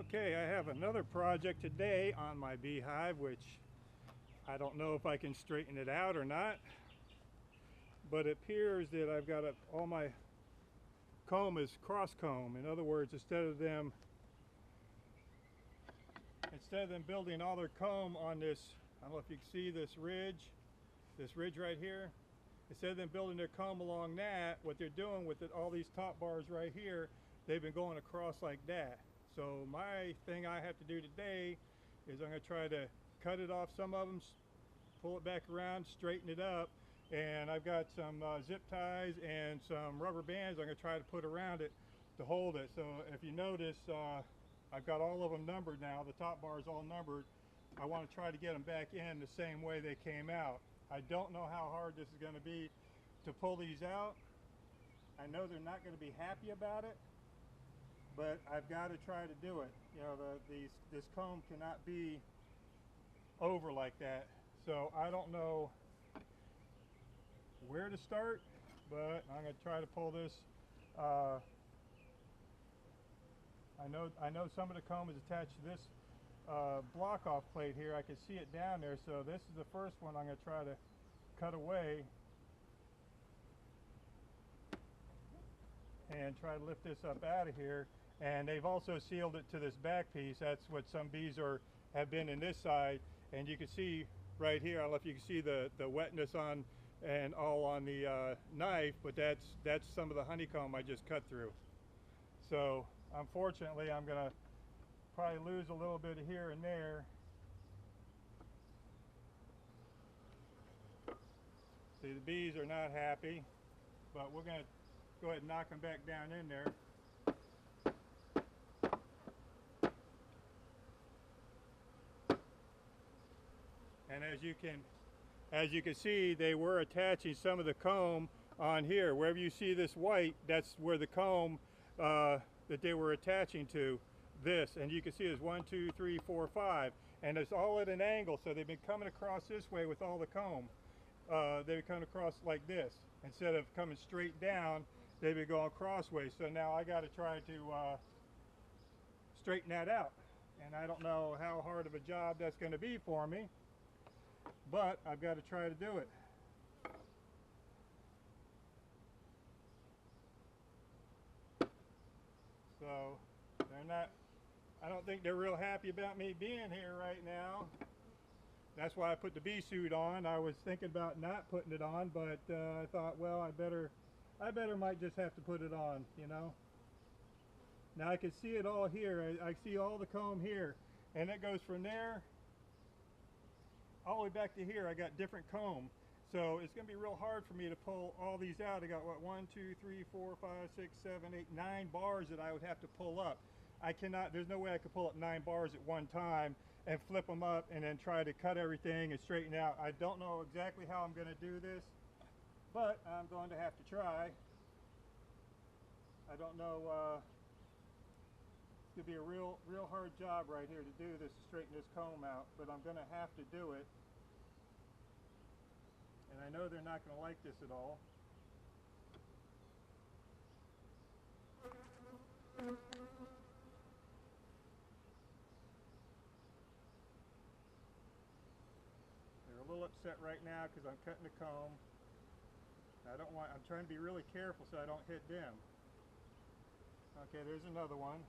Okay, I have another project today on my beehive, which I don't know if I can straighten it out or not, but it appears that I've got all my comb is cross comb. In other words, instead of them building all their comb on this, I don't know if you can see this ridge right here, instead of them building their comb along that, what they're doing with it, all these top bars right here, they've been going across like that. So my thing I have to do today is I'm going to try to cut it off some of them, pull it back around, straighten it up, and I've got some zip ties and some rubber bands I'm going to try to put around it to hold it. So if you notice, I've got all of them numbered now. The top bar is all numbered. I want to try to get them back in the same way they came out. I don't know how hard this is going to be to pull these out. I know they're not going to be happy about it, but I've got to try to do it. You know, this comb cannot be over like that. So I don't know where to start, but I'm going to try to pull this. I know some of the comb is attached to this block off plate here. I can see it down there. So this is the first one I'm going to try to cut away and try to lift this up out of here. And they've also sealed it to this back piece. That's what some bees have been in this side. And you can see right here, I don't know if you can see the wetness on and all on the knife, but that's some of the honeycomb I just cut through. So unfortunately, I'm gonna probably lose a little bit of here and there. See, the bees are not happy, but we're gonna go ahead and knock them back down in there. And as you can see, they were attaching some of the comb on here. Wherever you see this white, that's where the comb that they were attaching to this. And you can see there's 1, 2, 3, 4, 5, and it's all at an angle. So they've been coming across this way with all the comb. They've come across like this instead of coming straight down. They've been going crossways. So now I got to try to straighten that out. And I don't know how hard of a job that's going to be for me, but I've got to try to do it. So they're not, I don't think they're real happy about me being here right now. That's why I put the bee suit on. I was thinking about not putting it on, but I thought, well, I better might just have to put it on, you know. Now I can see it all here. I see all the comb here, and it goes from there all the way back to here. I got different comb, so it's going to be real hard for me to pull all these out. I got what, 1, 2, 3, 4, 5, 6, 7, 8, 9 bars that I would have to pull up. I cannot, there's no way I could pull up 9 bars at one time and flip them up and then try to cut everything and straighten out. I don't know exactly how I'm going to do this, but I'm going to have to try. I don't know, it's going to be a real hard job right here to do this, to straighten this comb out, but I'm going to have to do it. And I know they're not going to like this at all. They're a little upset right now because I'm cutting the comb. I'm trying to be really careful so I don't hit them. Okay, there's another one.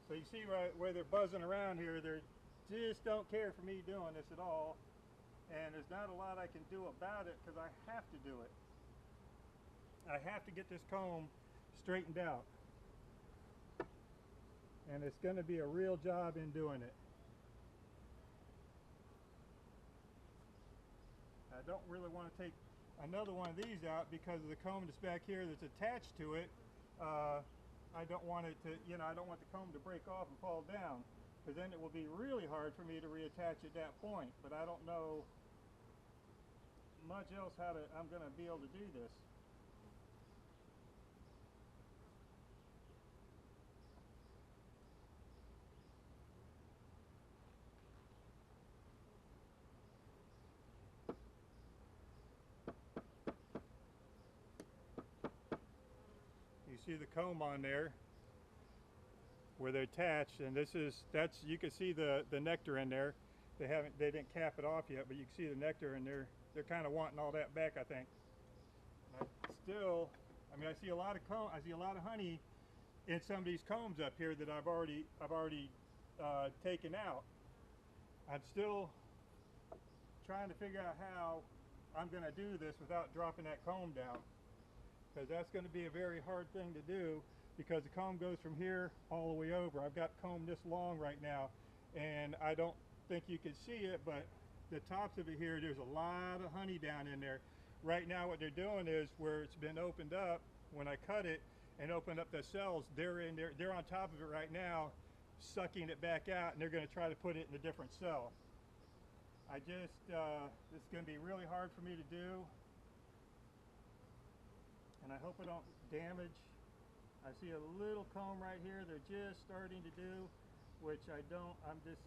So you see right where they're buzzing around here, they just don't care for me doing this at all. And there's not a lot I can do about it because I have to do it. I have to get this comb straightened out. And it's going to be a real job in doing it. I don't really want to take another one of these out because of the comb that's back here that's attached to it. I don't want it to, you know, I don't want the comb to break off and fall down, because then it will be really hard for me to reattach at that point. But I don't know much else how I'm going to be able to do this. see the comb on there where they're attached, and that's you can see the nectar in there. They didn't cap it off yet, but you can see the nectar, and they're kind of wanting all that back, I think. Still, I mean, I see a lot of honey in some of these combs up here that I've already taken out. I'm still trying to figure out how I'm going to do this without dropping that comb down, because that's going to be a very hard thing to do, because the comb goes from here all the way over. I've got comb this long right now, and I don't think you can see it, but the tops of it here, there's a lot of honey down in there. Right now what they're doing is, where it's been opened up, when I cut it and opened up the cells, they're in there, they're on top of it right now, sucking it back out, and they're going to try to put it in a different cell. This is going to be really hard for me to do, and I hope I don't damage. I see a little comb right here they're just starting to do, which I'm just